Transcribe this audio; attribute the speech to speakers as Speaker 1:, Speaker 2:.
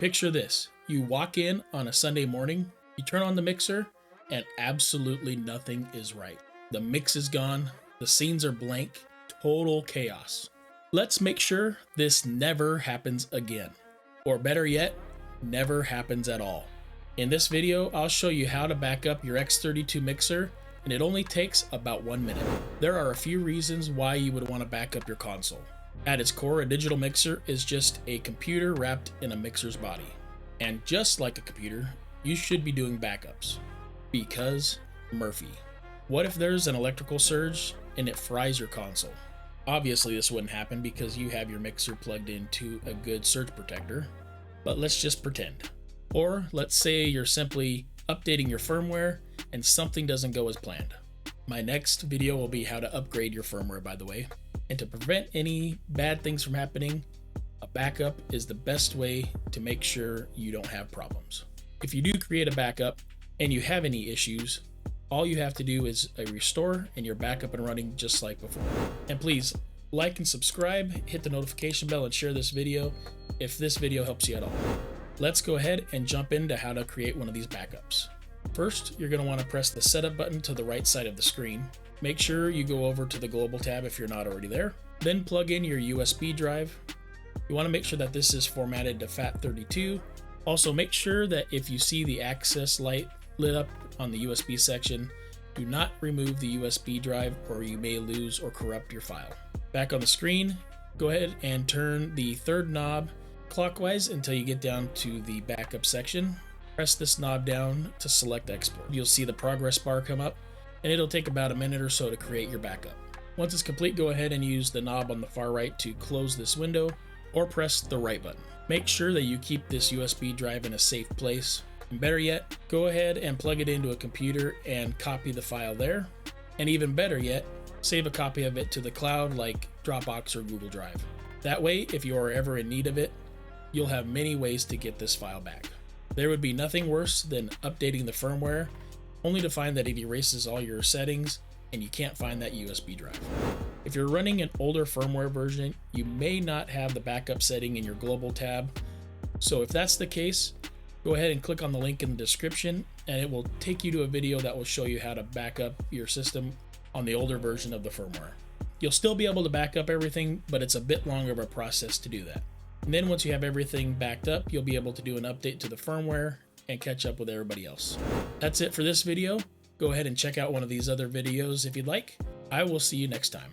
Speaker 1: Picture this. You walk in on a Sunday morning, you turn on the mixer, and absolutely nothing is right. The mix is gone, the scenes are blank, total chaos. Let's make sure this never happens again. Or better yet, never happens at all. In this video, I'll show you how to back up your X32 mixer, and it only takes about 1 minute. There are a few reasons why you would want to back up your console. At its core, a digital mixer is just a computer wrapped in a mixer's body. And just like a computer, you should be doing backups. Because Murphy. What if there's an electrical surge and it fries your console? Obviously this wouldn't happen because you have your mixer plugged into a good surge protector, but let's just pretend. Or let's say you're simply updating your firmware and something doesn't go as planned. My next video will be how to upgrade your firmware, by the way. And to prevent any bad things from happening, a backup is the best way to make sure you don't have problems. If you do create a backup and you have any issues, all you have to do is a restore and you're back up and running just like before. And please like and subscribe, hit the notification bell, and share this video if this video helps you at all. Let's go ahead and jump into how to create one of these backups. First, you're going to want to press the setup button to the right side of the screen. Make sure you go over to the global tab if you're not already there. Then plug in your USB drive. You want to make sure that this is formatted to FAT32. Also, make sure that if you see the access light lit up on the USB section, do not remove the USB drive or you may lose or corrupt your file. Back on the screen, go ahead and turn the third knob clockwise until you get down to the backup section. Press this knob down to select export. You'll see the progress bar come up, and it'll take about a minute or so to create your backup. Once it's complete, go ahead and use the knob on the far right to close this window, or press the right button. Make sure that you keep this USB drive in a safe place. And better yet, go ahead and plug it into a computer and copy the file there. And even better yet, save a copy of it to the cloud like Dropbox or Google Drive. That way, if you are ever in need of it, you'll have many ways to get this file back. There would be nothing worse than updating the firmware, only to find that it erases all your settings and you can't find that USB drive. If you're running an older firmware version, you may not have the backup setting in your global tab. So if that's the case, go ahead and click on the link in the description and it will take you to a video that will show you how to back up your system on the older version of the firmware. You'll still be able to back up everything, but it's a bit longer of a process to do that. And then once you have everything backed up, you'll be able to do an update to the firmware and catch up with everybody else. That's it for this video. Go ahead and check out one of these other videos if you'd like. I will see you next time.